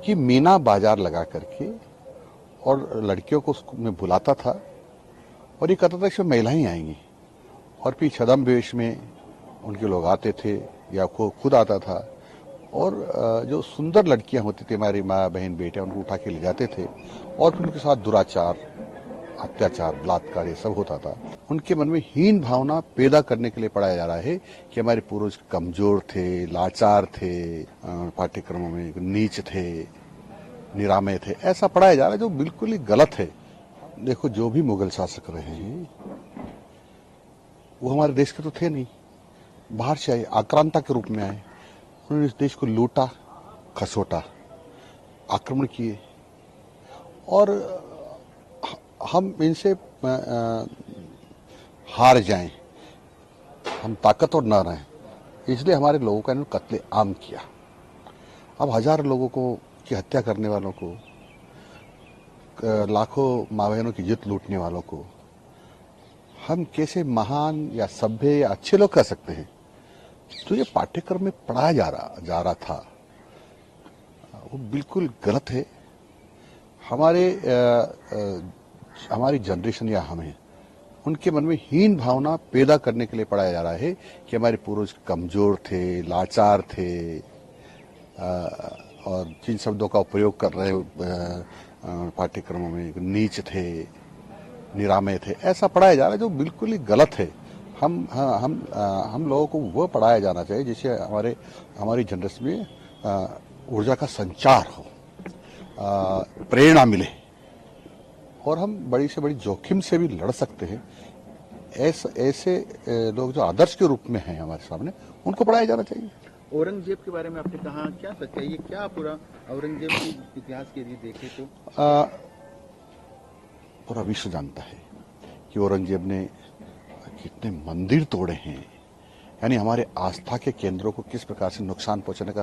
कि मीना बाजार लगा करके और लड़कियों को मैं बुलाता था और ये कहता था कि महिलाएं आएंगी और फिर छद्मवेश में उनके लोग आते थे या को खुद आता था और जो सुंदर लड़कियां होती थी हमारी माँ बहन बेटे उनको उठा के ले जाते थे और फिर उनके साथ दुराचार अत्याचार बलात्कार ये सब होता था। उनके मन में हीन भावना पैदा करने के लिए पढ़ाया जा रहा है कि हमारे पूर्वज कमजोर थे, लाचार थे, पाठ्यक्रमों में नीच थे, निरामे थे, ऐसा पढ़ाया जा रहा है जो बिल्कुल ही गलत है। देखो, जो भी मुगल शासक रहे हैं वो हमारे देश के तो थे नहीं, बाहर से आए, आक्रांता के रूप में आए। उन्होंने इस देश को लूटा, खसोटा, आक्रमण किए और हम इनसे हार जाएं, हम ताकतवर न रहें, इसलिए हमारे लोगों का इन्होंने कत्ले आम किया। अब हजारों लोगों को की हत्या करने वालों को, लाखों माँ बहनों की इज्जत लूटने वालों को हम कैसे महान या सभ्य या अच्छे लोग कह सकते हैं? तो ये पाठ्यक्रम में पढ़ाया जा रहा था, वो बिल्कुल गलत है। हमारी जनरेशन या हमें उनके मन में हीन भावना पैदा करने के लिए पढ़ाया जा रहा है कि हमारे पूर्वज कमजोर थे, लाचार थे, और जिन शब्दों का प्रयोग कर रहे पाठ्यक्रमों में नीच थे, निरामे थे, ऐसा पढ़ाया जा रहा है जो बिल्कुल ही गलत है। हम लोगों को वो पढ़ाया जाना चाहिए जिससे हमारी जनरेशन में ऊर्जा का संचार हो, प्रेरणा मिले और हम बड़ी से बड़ी जोखिम से भी लड़ सकते हैं। ऐसे लोग जो आदर्श के रूप में हैं हमारे सामने, उनको पढ़ाया जाना चाहिए। औरंगजेब के बारे में आपने कहा, क्या सच है ये? क्या पूरा औरंगजेब के इतिहास के यदि देखें तो पूरा विश्व जानता है कि औरंगजेब ने कितने मंदिर तोड़े हैं, यानी हमारे आस्था के केंद्रों को किस प्रकार से नुकसान पहुंचाने का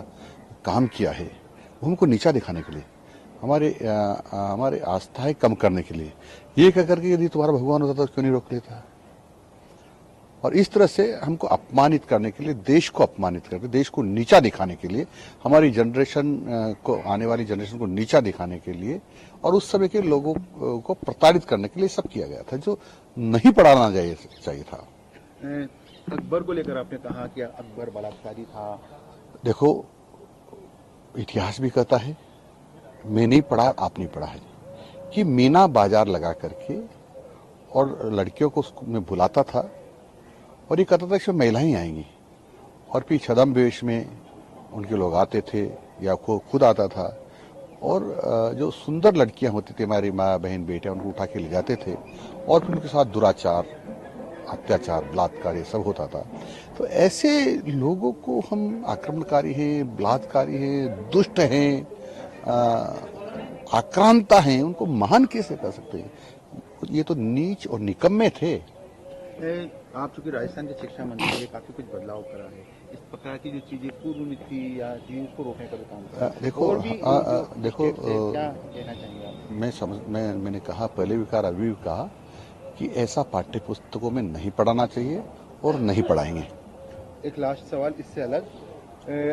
काम किया है, वो हमको नीचा दिखाने के लिए, हमारे आस्थाएं कम करने के लिए, ये कह करके यदि तुम्हारा भगवान होता तो क्यों नहीं रोक लेता। और इस तरह से हमको अपमानित करने के लिए, देश को अपमानित करके, देश को नीचा दिखाने के लिए, हमारी जनरेशन को, आने वाली जनरेशन को नीचा दिखाने के लिए और उस समय के लोगों को प्रताड़ित करने के लिए सब किया गया था, जो नहीं पढ़ाना चाहिए था। अकबर को लेकर आपने कहा कि अकबर बलात्कारी था। देखो, इतिहास भी कहता है, मैं नहीं पढ़ा, आप नहीं पढ़ा है, कि मीना बाजार लगा करके और लड़कियों को मैं बुलाता था और ये कहता था कि महिलाएं आएंगी और फिर छद्मवेश में उनके लोग आते थे या को खुद आता था और जो सुंदर लड़कियां होती थी हमारी माँ बहन बेटे उनको उठा के ले जाते थे और फिर उनके साथ दुराचार अत्याचार बलात्कार ये सब होता था। तो ऐसे लोगों को हम आक्रमणकारी हैं, बलात्कारी हैं, दुष्ट हैं, आक्रांता हैं, उनको महान कैसे कर सकते हैं? ये तो नीच और निकम्मे थे। आप चूंकि राजस्थान के शिक्षा मंत्री है, काफी कुछ बदलाव करा है, इस प्रकार की जो चीजें पूर्व में थी या चीजों को रोकने का भी काम करा। देखो, क्या कहना चाहेंगे आप? मैंने कहा, पहले भी कहा, अभी भी कहा कि ऐसा पाठ्य पुस्तकों में नहीं पढ़ाना चाहिए और नहीं पढ़ाएंगे। एक लास्ट सवाल इससे अलग,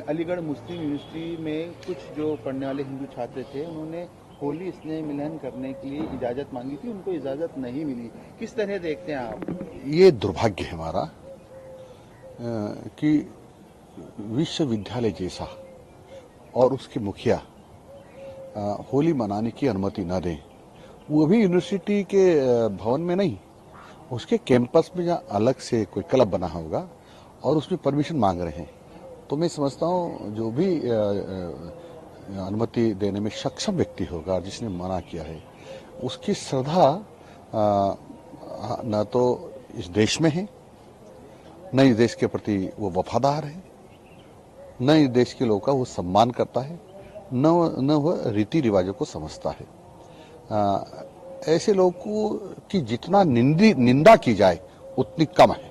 अलीगढ़ मुस्लिम यूनिवर्सिटी में कुछ जो पढ़ने वाले हिंदू छात्र थे, उन्होंने होली स्नेह मिलन करने के लिए इजाजत मांगी थी, उनको इजाजत नहीं मिली। किस तरह देखते हैं आप? ये दुर्भाग्य है हमारा कि विश्वविद्यालय जैसा और उसके मुखिया होली मनाने की अनुमति न दें, वो भी यूनिवर्सिटी के भवन में नहीं, उसके कैंपस में जहाँ अलग से कोई क्लब बना होगा और उसमें परमिशन मांग रहे हैं। तो मैं समझता हूँ जो भी अनुमति देने में सक्षम व्यक्ति होगा जिसने मना किया है, उसकी श्रद्धा न तो इस देश में है, न इस देश के प्रति वो वफादार है, न इस देश के लोगों का वो सम्मान करता है, न वह रीति रिवाजों को समझता है। ऐसे लोगों की जितना निंदा की जाए उतनी कम है।